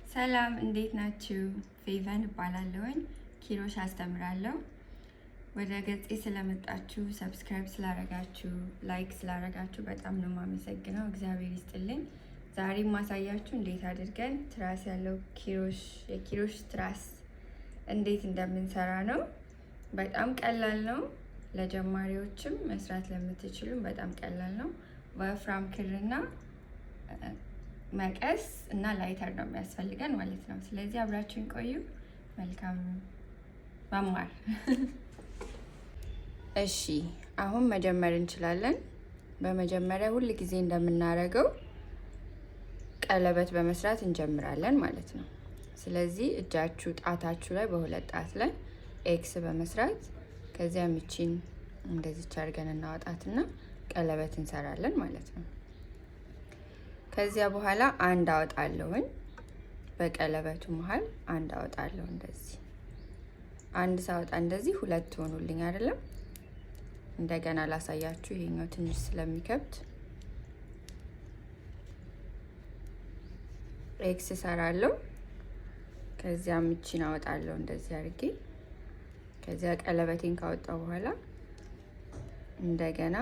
ሰላም እንዴት ናችሁ? ፌቨን እባላለሁኝ። ኪሮሽ አስተምራለሁ። ወደ ገጼ ስለመጣችሁ ሰብስክራይብ ስላረጋችሁ ላይክ ስላረጋችሁ በጣም ነው የማመሰግነው። እግዚአብሔር ይስጥልኝ። ዛሬ ማሳያችሁ እንዴት አድርገን ትራስ ያለው የኪሮሽ ትራስ እንዴት እንደምንሰራ ነው። በጣም ቀላል ነው። ለጀማሪዎችም መስራት ለምትችሉም በጣም ቀላል ነው። ወፍራም ክርና መቀስ እና ላይተር ነው የሚያስፈልገን ማለት ነው። ስለዚህ አብራችሁን ቆዩ። መልካም መማር። እሺ አሁን መጀመር እንችላለን። በመጀመሪያ ሁል ጊዜ እንደምናደርገው ቀለበት በመስራት እንጀምራለን ማለት ነው። ስለዚህ እጃችሁ ጣታችሁ ላይ በሁለት ጣት ላይ ኤክስ በመስራት ከዚያ ምቺን እንደዚህ አድርገን እናወጣትና ቀለበት እንሰራለን ማለት ነው። ከዚያ በኋላ አንድ አወጣለሁኝ። በቀለበቱ መሃል አንድ አወጣለሁ። እንደዚህ አንድ ሳወጣ እንደዚህ ሁለት ሆኑልኝ አይደለም? እንደገና ላሳያችሁ። ይሄኛው ትንሽ ስለሚከብድ ኤክስ ሰራለሁ። ከዚያ ምቺን አወጣለሁ እንደዚህ አድርጌ። ከዚያ ቀለበቴን ካወጣው በኋላ እንደገና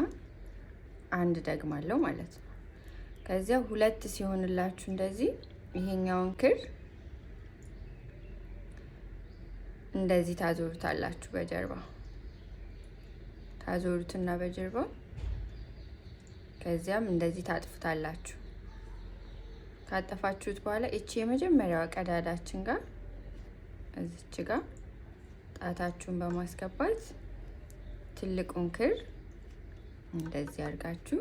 አንድ ደግማለሁ ማለት ነው። ከዚያ ሁለት ሲሆንላችሁ እንደዚህ ይሄኛውን ክር እንደዚህ ታዞሩታላችሁ። በጀርባ ታዞሩትና በጀርባ ከዚያም እንደዚህ ታጥፉታላችሁ። ካጠፋችሁት በኋላ እቺ የመጀመሪያዋ ቀዳዳችን ጋር እዚች ጋር ጣታችሁን በማስገባት ትልቁን ክር እንደዚህ አድርጋችሁ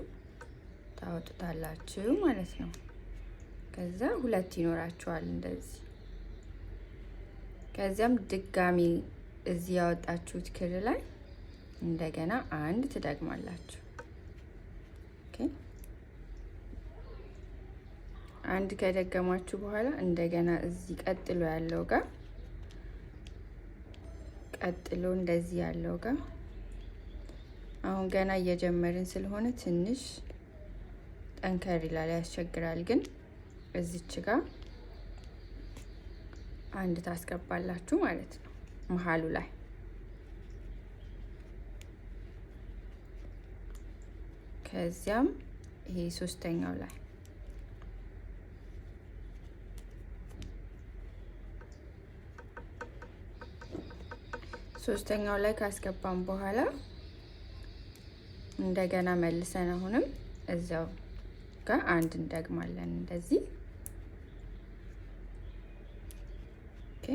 ታወጡታላችሁ ማለት ነው። ከዛ ሁለት ይኖራችኋል እንደዚህ። ከዚያም ድጋሚ እዚህ ያወጣችሁት ክር ላይ እንደገና አንድ ትደግማላችሁ። ኦኬ። አንድ ከደገማችሁ በኋላ እንደገና እዚህ ቀጥሎ ያለው ጋር እንደዚህ ያለው ጋር አሁን ገና እየጀመርን ስለሆነ ትንሽ ጠንከር ይላል፣ ያስቸግራል። ግን እዚች ጋር አንድ ታስገባላችሁ ማለት ነው መሀሉ ላይ። ከዚያም ይሄ ሶስተኛው ላይ ካስገባን በኋላ እንደገና መልሰን አሁንም እዛው ጋር አንድ እንደግማለን እንደዚህ። ኦኬ።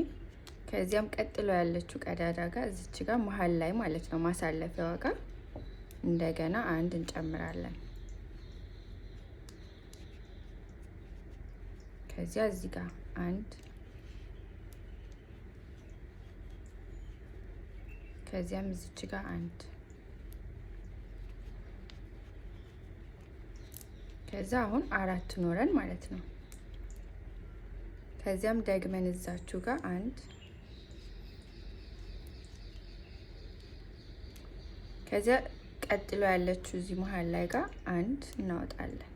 ከዚያም ቀጥሎ ያለችው ቀዳዳ ጋር እዚች ጋር መሀል ላይ ማለት ነው ማሳለፊያዋ ጋር እንደገና አንድ እንጨምራለን። ከዚያ እዚህ ጋር አንድ፣ ከዚያም እዚች ጋር አንድ፣ ከዛ አሁን አራት ኖረን ማለት ነው። ከዚያም ደግመን እዛችሁ ጋር አንድ፣ ከዚያ ቀጥሎ ያለችው እዚህ መሀል ላይ ጋር አንድ እናወጣለን።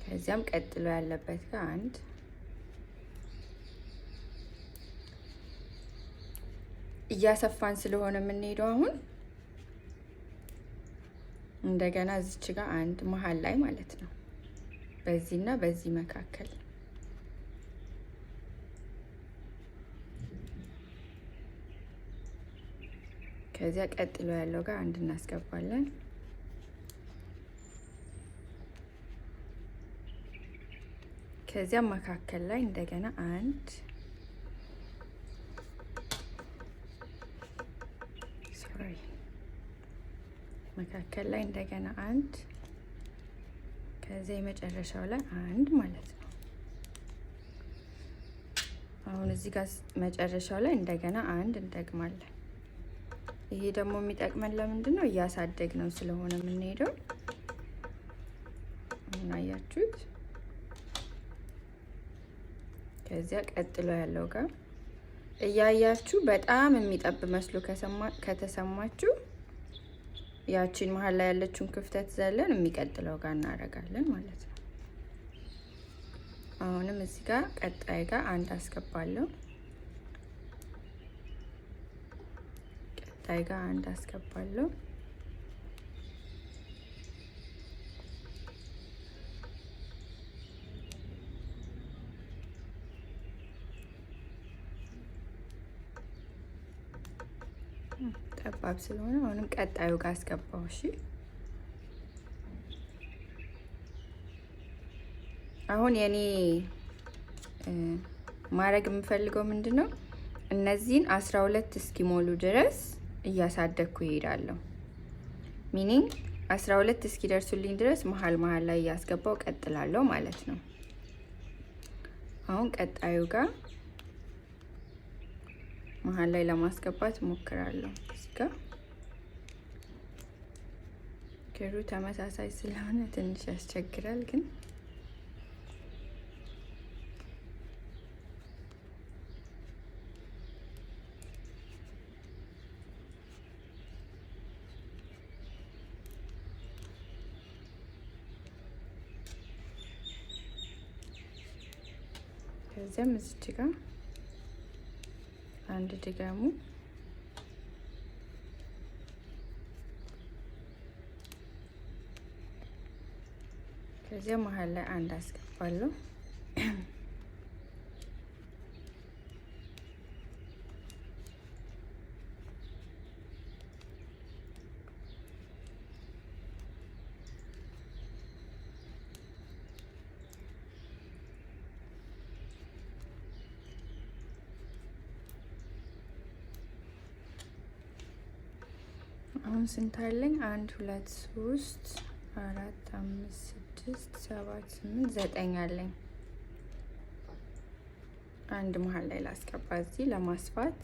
ከዚያም ቀጥሎ ያለበት ጋር አንድ፣ እያሰፋን ስለሆነ የምንሄደው አሁን እንደገና እዚች ጋር አንድ መሀል ላይ ማለት ነው፣ በዚህና በዚህ መካከል። ከዚያ ቀጥሎ ያለው ጋር አንድ እናስገባለን። ከዚያ መካከል ላይ እንደገና አንድ፣ መካከል ላይ እንደገና አንድ፣ ከዚያ የመጨረሻው ላይ አንድ ማለት ነው። አሁን እዚህ ጋር መጨረሻው ላይ እንደገና አንድ እንደግማለን። ይሄ ደግሞ የሚጠቅመን ለምንድን ነው? እያሳደግ ነው ስለሆነ የምንሄደው። አሁን አያችሁት? ከዚያ ቀጥሎ ያለው ጋር እያያችሁ በጣም የሚጠብ መስሎ ከተሰማችሁ ያቺን መሀል ላይ ያለችውን ክፍተት ዘለን የሚቀጥለው ጋር እናደርጋለን ማለት ነው። አሁንም እዚህ ጋር ቀጣይ ጋር አንድ አስገባለሁ። ቀጣይ ጋር አንድ አስገባለሁ። ጠባብ ስለሆነ አሁንም ቀጣዩ ጋር አስገባው። እሺ አሁን የኔ ማድረግ የምፈልገው ምንድነው እነዚህን 12 እስኪሞሉ ድረስ እያሳደግኩ ይሄዳለሁ። ሚኒንግ 12 እስኪደርሱልኝ ድረስ መሀል መሀል ላይ እያስገባው ቀጥላለሁ ማለት ነው። አሁን ቀጣዩ ጋር መሀል ላይ ለማስገባት ሞክራለሁ። እዚህ ጋር ክሩ ተመሳሳይ ስለሆነ ትንሽ ያስቸግራል ግን ከዚያም እዚች ጋር አንድ ድገሙ። ከዚያ መሀል ላይ አንድ አስገባለሁ። አሁን ስንት አለኝ? 1 2 3 4 5 6 7 8 9 አለኝ። አንድ መሀል ላይ ላስገባ እዚህ ለማስፋት።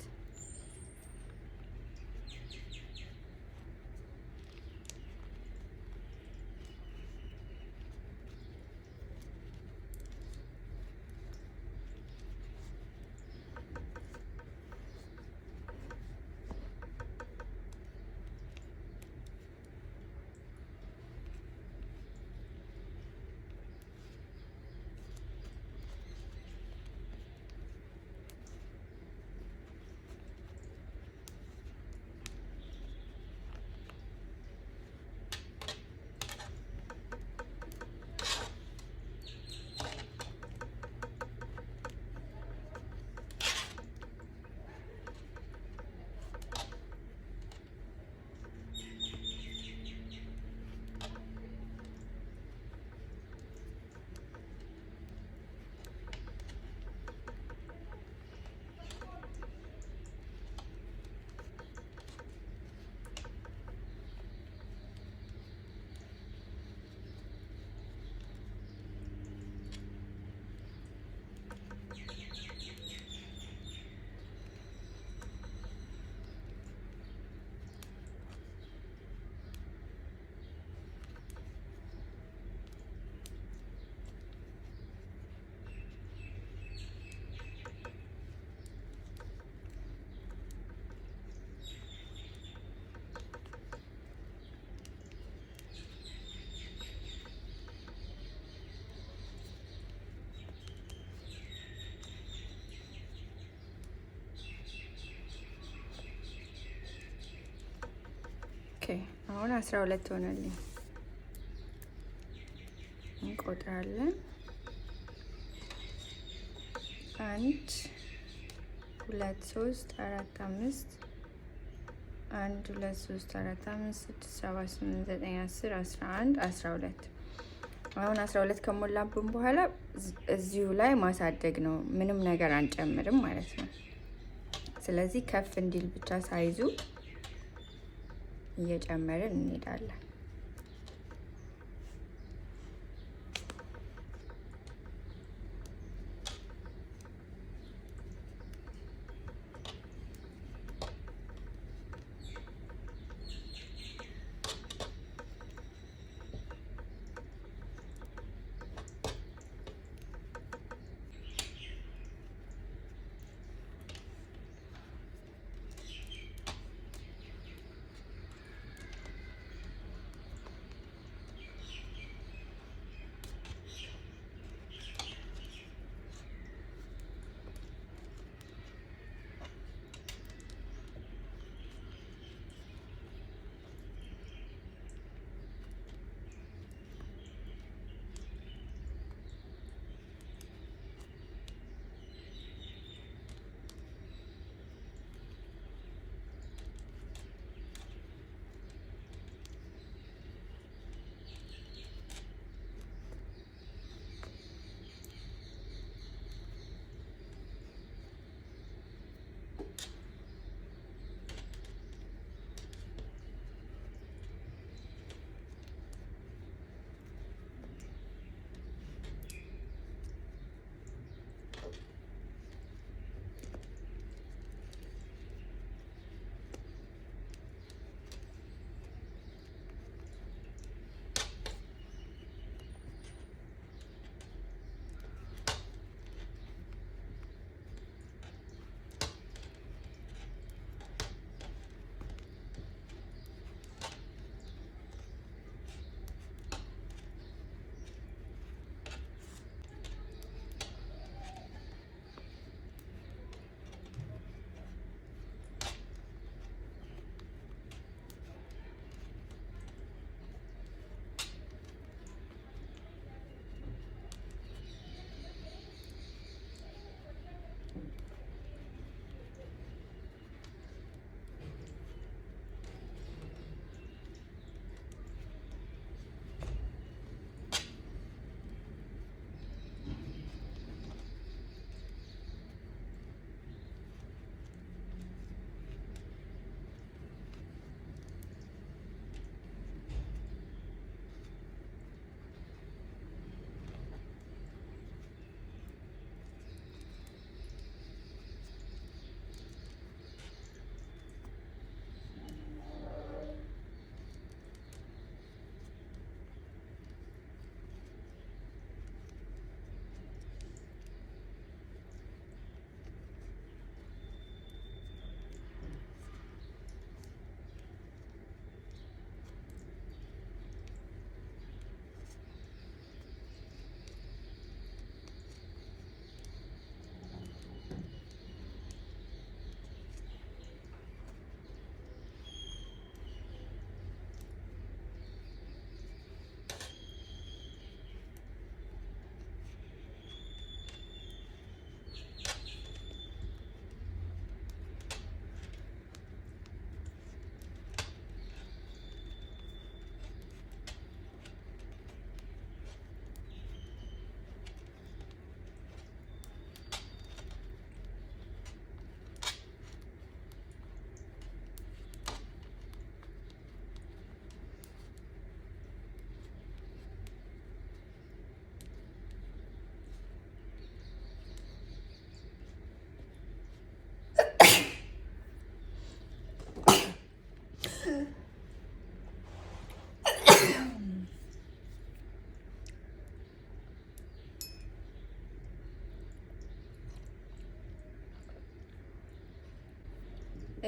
አሁን 12 ሆነልኝ። እንቆጥራለን። 1 2 3 4 5 1 2 3 4 5 6 7 8 9 10 11 12 አሁን 12 ከሞላብን በኋላ እዚሁ ላይ ማሳደግ ነው። ምንም ነገር አንጨምርም ማለት ነው። ስለዚህ ከፍ እንዲል ብቻ ሳይዙ እየጨመርን እንሄዳለን።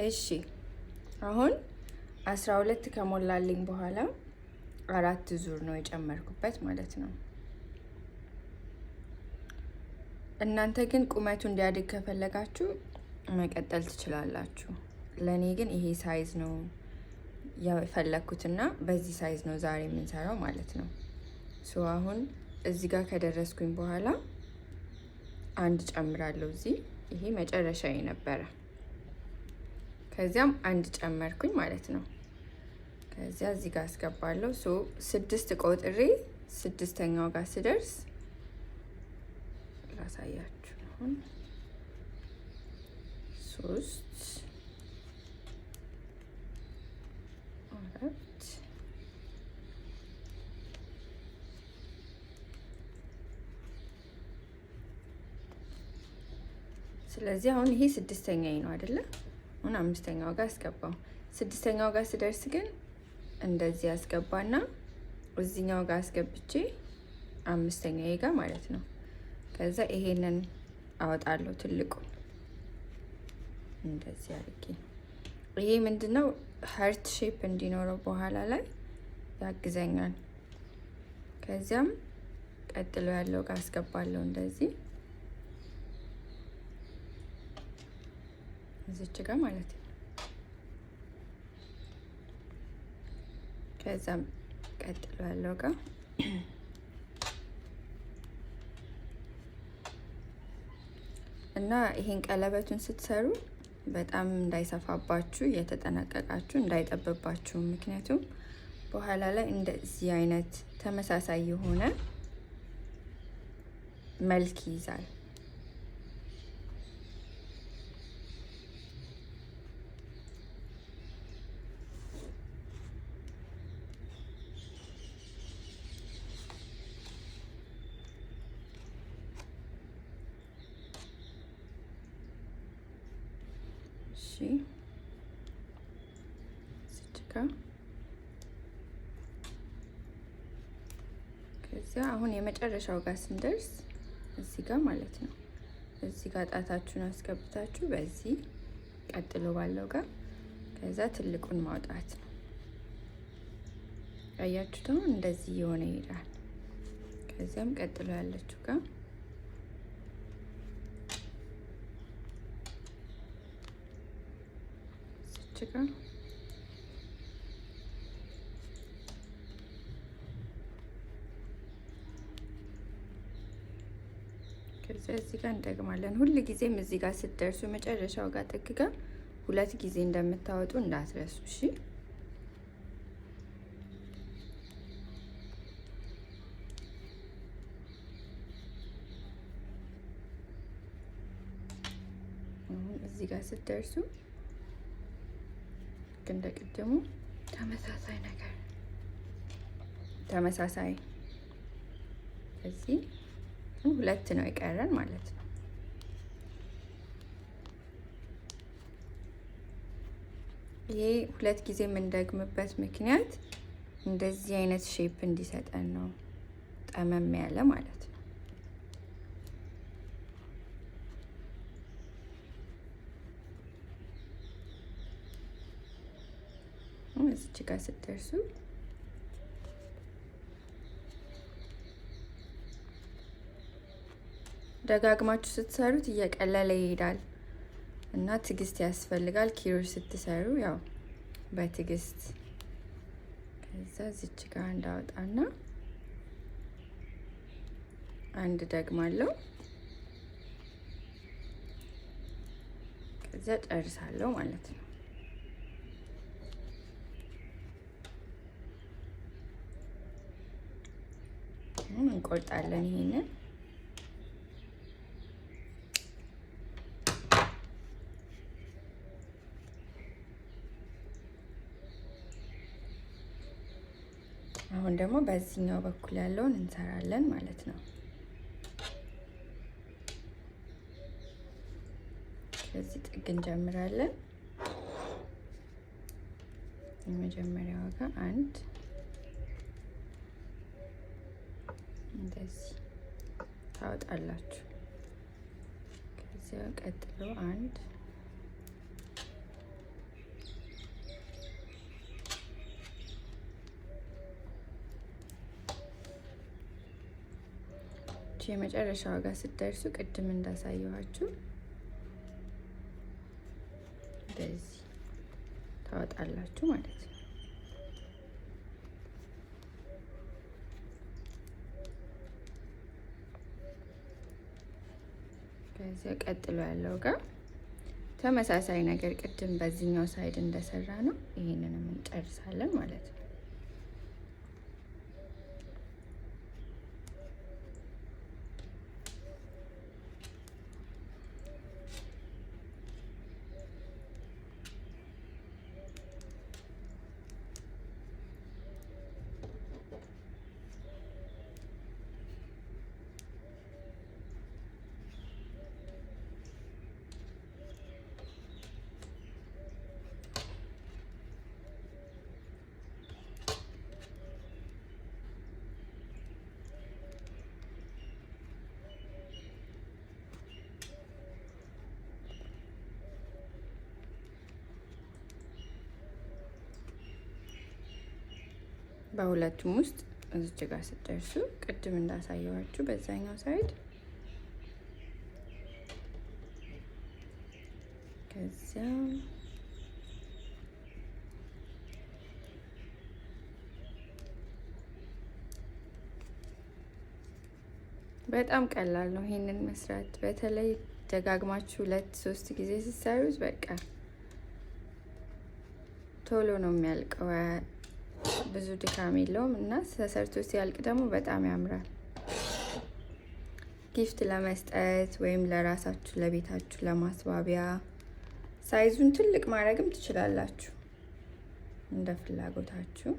እሺ አሁን 12 ከሞላልኝ በኋላ 4 ዙር ነው የጨመርኩበት ማለት ነው። እናንተ ግን ቁመቱ እንዲያድግ ከፈለጋችሁ መቀጠል ትችላላችሁ። ለኔ ግን ይሄ ሳይዝ ነው የፈለኩትና በዚህ ሳይዝ ነው ዛሬ የምንሰራው ማለት ነው። ሶ አሁን እዚህ ጋር ከደረስኩኝ በኋላ አንድ ጨምራለሁ። እዚህ ይሄ መጨረሻዬ ነበረ። ከዚያም አንድ ጨመርኩኝ ማለት ነው። ከዚያ እዚህ ጋር አስገባለሁ። ሶ 6 ቆጥሬ 6ኛው ጋር ስደርስ ላሳያችሁ። አሁን 3 4 ስለዚህ አሁን ይሄ 6ኛዬ ነው አይደለ? አሁን 5ኛው ጋር አስገባው። 6ኛው ጋር ስደርስ ግን እንደዚህ አስገባና እዚህኛው ጋር አስገብቼ 5ኛዬ ጋር ማለት ነው። ከዛ ይሄንን አወጣለሁ ትልቁ እንደዚህ አድርጌ። ይሄ ምንድነው ሀርት ሼፕ እንዲኖረው በኋላ ላይ ያግዘኛል። ከዚያም ቀጥሎ ያለው ጋር አስገባለሁ እንደዚህ እዚች ጋር ማለት ነው። ከዛም ቀጥሎ ያለው ጋር እና ይሄን ቀለበቱን ስትሰሩ በጣም እንዳይሰፋባችሁ እየተጠነቀቃችሁ እንዳይጠብባችሁ። ምክንያቱም በኋላ ላይ እንደዚህ አይነት ተመሳሳይ የሆነ መልክ ይይዛል። ከዚያ አሁን የመጨረሻው ጋር ስንደርስ እዚህ ጋር ማለት ነው። እዚህ ጋር ጣታችሁን አስገብታችሁ በዚህ ቀጥሎ ባለው ጋር ከዛ ትልቁን ማውጣት ነው። አያችሁት? አሁን እንደዚህ የሆነ ይሄዳል። ከዚያም ቀጥሎ ያለችው ጋር ጋር ከዚያ እዚህ ጋር እንደግማለን። ሁል ጊዜም እዚህ ጋር ስትደርሱ መጨረሻው ጋር ጥግ ጋር 2 ጊዜ እንደምታወጡ እንዳትረሱ። እሺ አሁን እዚህ ጋር ስትደርሱ እንደ ቅድሙ ተመሳሳይ ነገር ተመሳሳይ እዚህ 2 ነው የቀረን ማለት ነው። ይሄ 2 ጊዜ የምንደግምበት ምክንያት እንደዚህ አይነት ሼፕ እንዲሰጠን ነው፣ ጠመም ያለ ማለት ነው። እዚች ጋር ስትደርሱ ደጋግማችሁ ስትሰሩት እየቀለለ ይሄዳል እና ትዕግስት ያስፈልጋል። ኪሮሽ ስትሰሩ ያው በትዕግስት ከዛ እዚች ጋር እንዳወጣና አንድ ደግማለሁ። ከዛ ጨርሳለሁ ማለት ነው። እንቆርጣለን ይሄንን አሁን ደግሞ በዚህኛው በኩል ያለውን እንሰራለን ማለት ነው። ከዚህ ጥግ እንጀምራለን። የመጀመሪያው ጋር አንድ እንደዚህ ታወጣላችሁ። ከዚያ ቀጥሎ አንድ የመጨረሻዋ ጋር ስትደርሱ ቅድም እንዳሳየኋችሁ እንደዚህ ታወጣላችሁ ማለት ነው። ከዚያ ቀጥሎ ያለው ጋር ተመሳሳይ ነገር ቅድም በዚህኛው ሳይድ እንደሰራ ነው። ይሄንንም እንጨርሳለን ማለት ነው። በሁለቱም ውስጥ እዚች ጋር ስትደርሱ ቅድም እንዳሳየዋችሁ በዛኛው ሳይድ ከዚያ በጣም ቀላል ነው ይሄንን መስራት። በተለይ ደጋግማችሁ 2-3 ጊዜ ስትሰሩት በቃ ቶሎ ነው የሚያልቀው። ብዙ ድካም የለውም እና ተሰርቶ ሲያልቅ ደግሞ በጣም ያምራል። ጊፍት ለመስጠት ወይም ለራሳችሁ ለቤታችሁ ለማስዋቢያ ሳይዙን ትልቅ ማድረግም ትችላላችሁ እንደ ፍላጎታችሁ።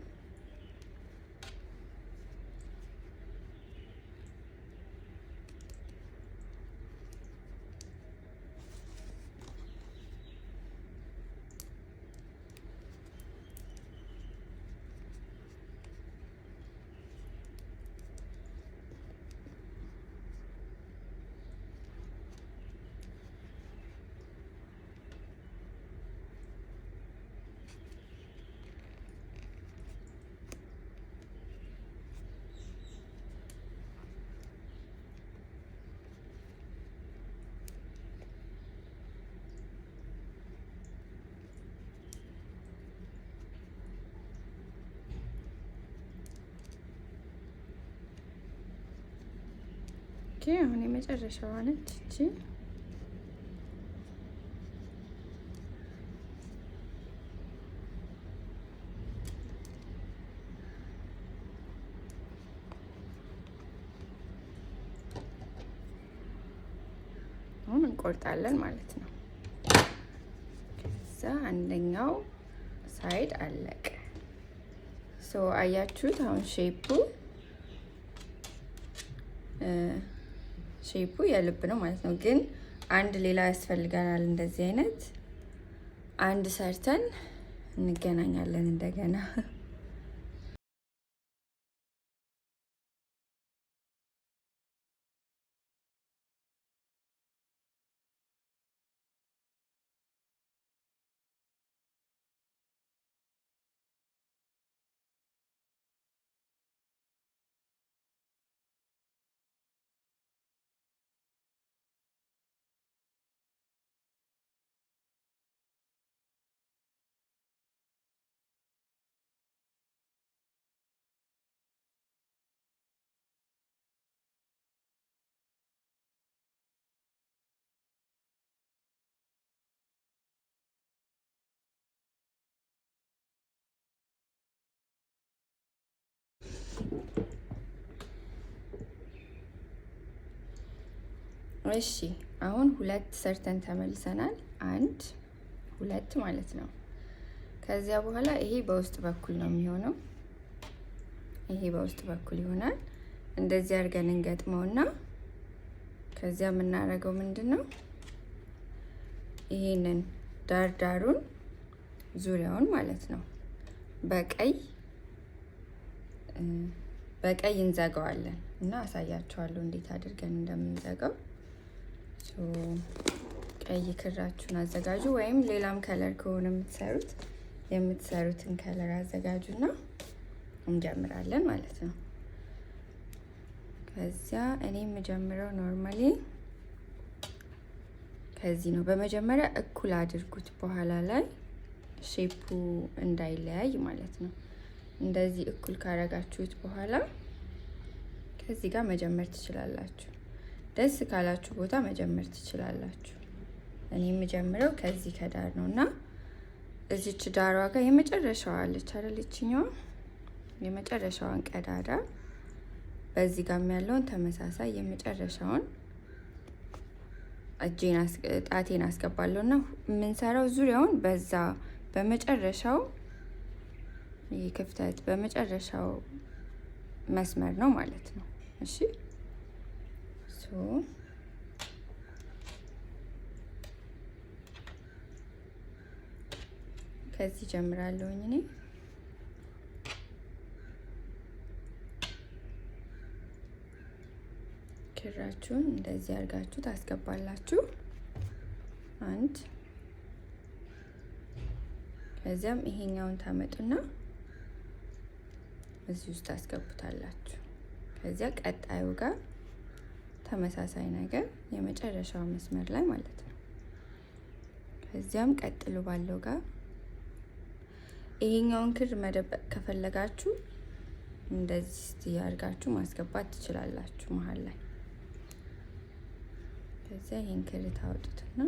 አሁን የመጨረሻዋ ነች እቺ። አሁን እንቆርጣለን ማለት ነው። ከዛ አንደኛው ሳይድ አለቀ። አያችሁት? አሁን ሼፑ የልብ ነው ማለት ነው። ግን አንድ ሌላ ያስፈልገናል። እንደዚህ አይነት አንድ ሰርተን እንገናኛለን እንደገና። እሺ አሁን 2 ሰርተን ተመልሰናል። 1 2 ማለት ነው። ከዚያ በኋላ ይሄ በውስጥ በኩል ነው የሚሆነው። ይሄ በውስጥ በኩል ይሆናል። እንደዚህ አድርገን እንገጥመውና ከዚያ የምናደርገው ምንድነው ይሄንን ዳርዳሩን ዙሪያውን ማለት ነው በቀይ እንዘጋዋለን እና አሳያችኋለሁ እንዴት አድርገን እንደምንዘጋው። ቀይ ክራችሁን አዘጋጁ፣ ወይም ሌላም ከለር ከሆነ የምትሰሩትን ከለር አዘጋጁና እንጀምራለን ማለት ነው። ከዚያ እኔ የምጀምረው ኖርማሊ ከዚህ ነው። በመጀመሪያ እኩል አድርጉት፣ በኋላ ላይ ሼፑ እንዳይለያይ ማለት ነው። እንደዚህ እኩል ካረጋችሁት በኋላ ከዚህ ጋር መጀመር ትችላላችሁ። ደስ ካላችሁ ቦታ መጀመር ትችላላችሁ። እኔ የምጀምረው ከዚህ ከዳር ነው እና እዚች ዳሯ ጋር የመጨረሻዋ አለች አይደል? ይችኛዋ የመጨረሻዋን ቀዳዳ በዚህ ጋር ያለውን ተመሳሳይ የመጨረሻውን ጣቴን አስገባለሁ እና የምንሰራው ዙሪያውን በዛ በመጨረሻው ይህ ክፍተት በመጨረሻው መስመር ነው ማለት ነው። እሺ ከዚህ ጀምራለሁኝ እኔ ክራችሁን እንደዚህ አድርጋችሁ ታስገባላችሁ። አንድ ከዚያም ይሄኛውን ታመጡና እዚህ ውስጥ ታስገቡታላችሁ። ከዚያ ቀጣዩ ጋር ተመሳሳይ ነገር የመጨረሻው መስመር ላይ ማለት ነው። ከዚያም ቀጥሎ ባለው ጋር ይሄኛውን ክር መደበቅ ከፈለጋችሁ እንደዚህ አድርጋችሁ ማስገባት ትችላላችሁ መሀል ላይ። ከዚያ ይሄን ክር ታወጡትና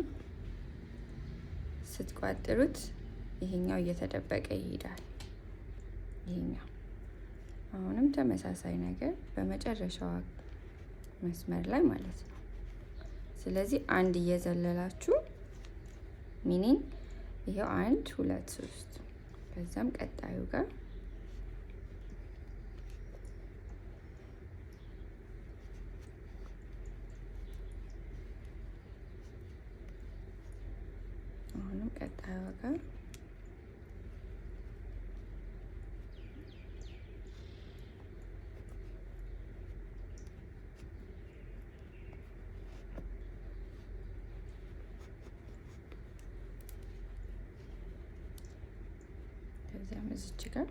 ስትቋጥሩት ይሄኛው እየተደበቀ ይሄዳል። ይሄኛው አሁንም ተመሳሳይ ነገር በመጨረሻው መስመር ላይ ማለት ነው። ስለዚህ አንድ እየዘለላችሁ ሚኒንግ ይሄው 1 2 3 ከዛም ቀጣዩ ጋር አሁንም ቀጣዩ ጋር ከዚያም እዚች ጋር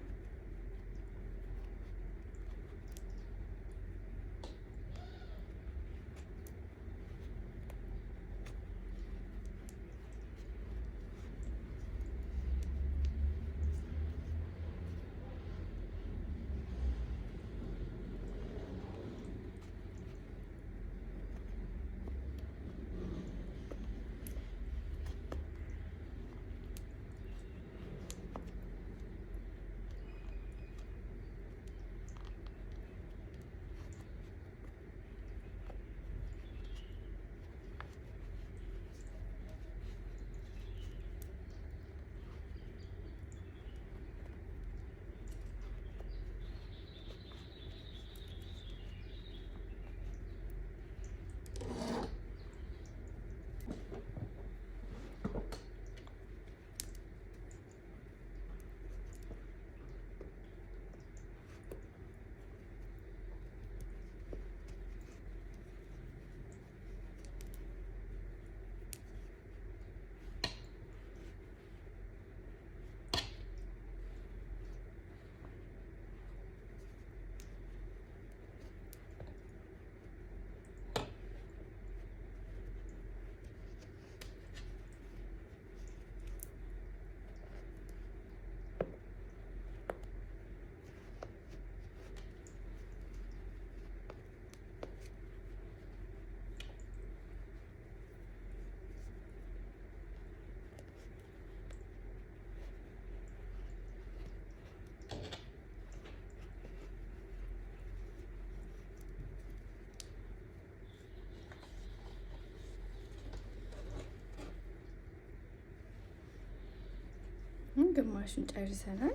ግማሹን ጨርሰናል።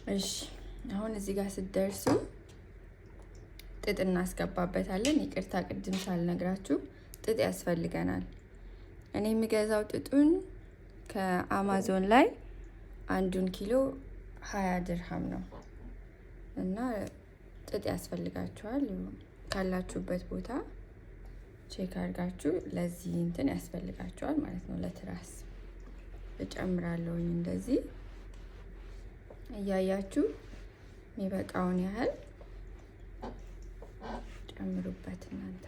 እሺ አሁን እዚህ ጋር ስትደርሱ ጥጥ እናስገባበታለን። ይቅርታ ቅድም ሳልነግራችሁ ጥጥ ያስፈልገናል። እኔ የምገዛው ጥጡን ከአማዞን ላይ 1 ኪሎ 20 ድርሃም ነው እና ጥጥ ያስፈልጋችኋል። ካላችሁበት ቦታ ቼክ አድርጋችሁ ለዚህ እንትን ያስፈልጋችኋል ማለት ነው። ለትራስ እጨምራለሁኝ እንደዚህ እያያችሁ የሚበቃውን ያህል ጨምሩበት እናንተ።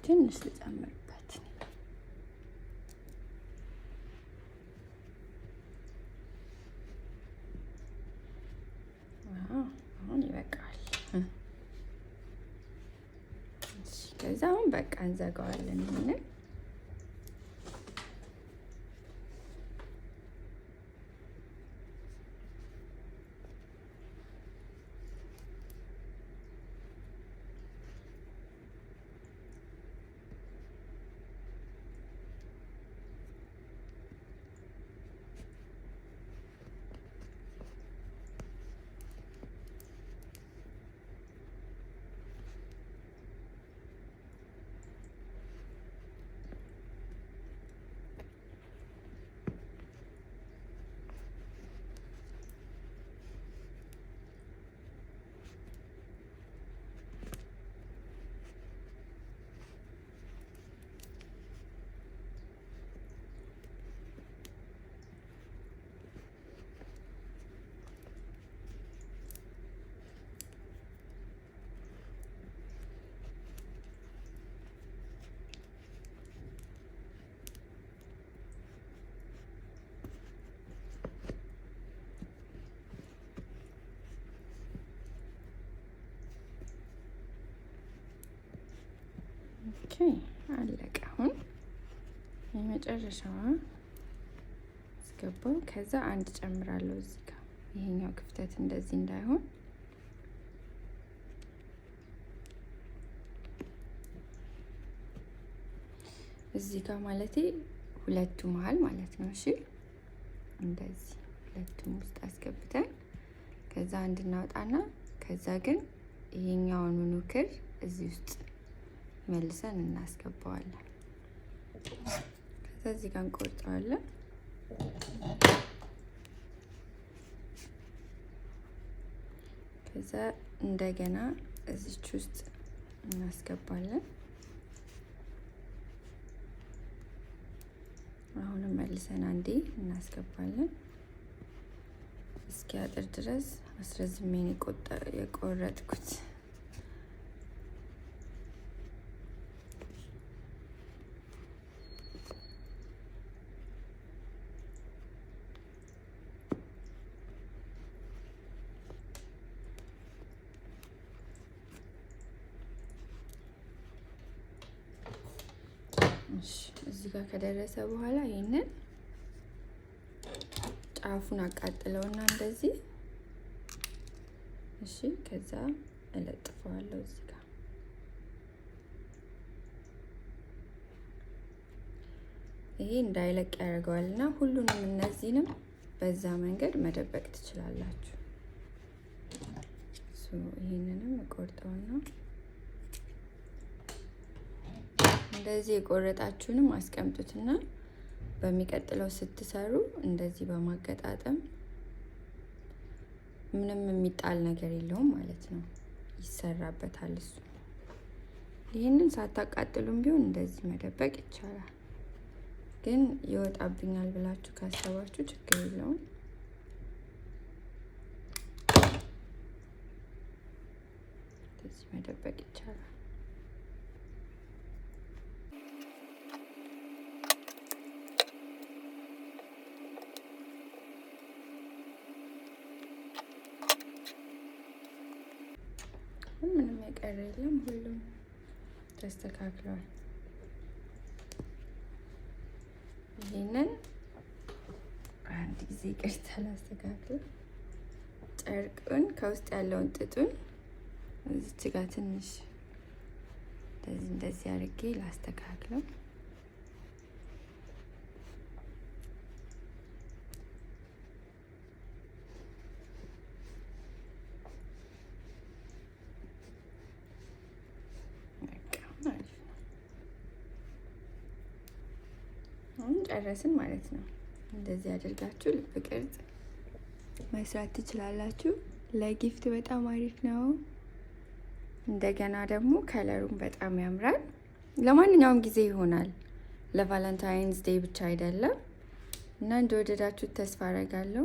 ትንሽ ልጨምርበት። አሁን ይበቃል። ከዛ አሁን በቃ እንዘጋዋለን ይሄንን። ኦኬ አለቀ። አሁን የመጨረሻዋ አስገባው። ከዛ አንድ ጨምራለሁ እዚህ ጋር ይሄኛው ክፍተት እንደዚህ እንዳይሆን እዚህ ጋር ማለቴ ሁለቱ መሀል ማለት ነው። እሺ እንደዚህ ሁለቱም ውስጥ አስገብተን ከዛ አንድ እናውጣና ከዛ ግን ይሄኛውን ክር እዚህ ውስጥ መልሰን እናስገባዋለን። ከዛ እዚህ ጋር እንቆርጠዋለን። ከዛ እንደገና እዚች ውስጥ እናስገባለን። አሁንም መልሰን አንዴ እናስገባለን። እስኪያጥር ድረስ አስረዝሜን የቆረጥኩት እዚህ ጋር ከደረሰ በኋላ ይሄንን ጫፉን አቃጥለውና እንደዚህ እሺ፣ ከዛ እለጥፈዋለሁ እዚህ ጋር። ይሄ እንዳይለቅ ያደርገዋልና ሁሉንም እነዚህንም በዛ መንገድ መደበቅ ትችላላችሁ። ይሄንንም እቆርጠውና እንደዚህ የቆረጣችሁንም አስቀምጡትና በሚቀጥለው ስትሰሩ እንደዚህ በማገጣጠም ምንም የሚጣል ነገር የለውም ማለት ነው፣ ይሰራበታል እሱ። ይህንን ሳታቃጥሉም ቢሆን እንደዚህ መደበቅ ይቻላል። ግን ይወጣብኛል ብላችሁ ካሰባችሁ ችግር የለውም። እንደዚህ መደበቅ ይቻላል። ምንም የቀረ የለም፣ ሁሉም ተስተካክሏል። ይሄንን አንድ ጊዜ ቅርታ ላስተካክል። ጨርቁን ከውስጥ ያለውን ጥጡን እዚች ጋር ትንሽ እንደዚህ አድርጌ ላስተካክለው። አሁን ጨረስን ማለት ነው። እንደዚህ አድርጋችሁ ልብ ቅርጽ መስራት ትችላላችሁ። ለጊፍት በጣም አሪፍ ነው። እንደገና ደግሞ ከለሩን በጣም ያምራል። ለማንኛውም ጊዜ ይሆናል፣ ለቫለንታይንስ ዴይ ብቻ አይደለም። እና እንደወደዳችሁት ተስፋ አደርጋለሁ።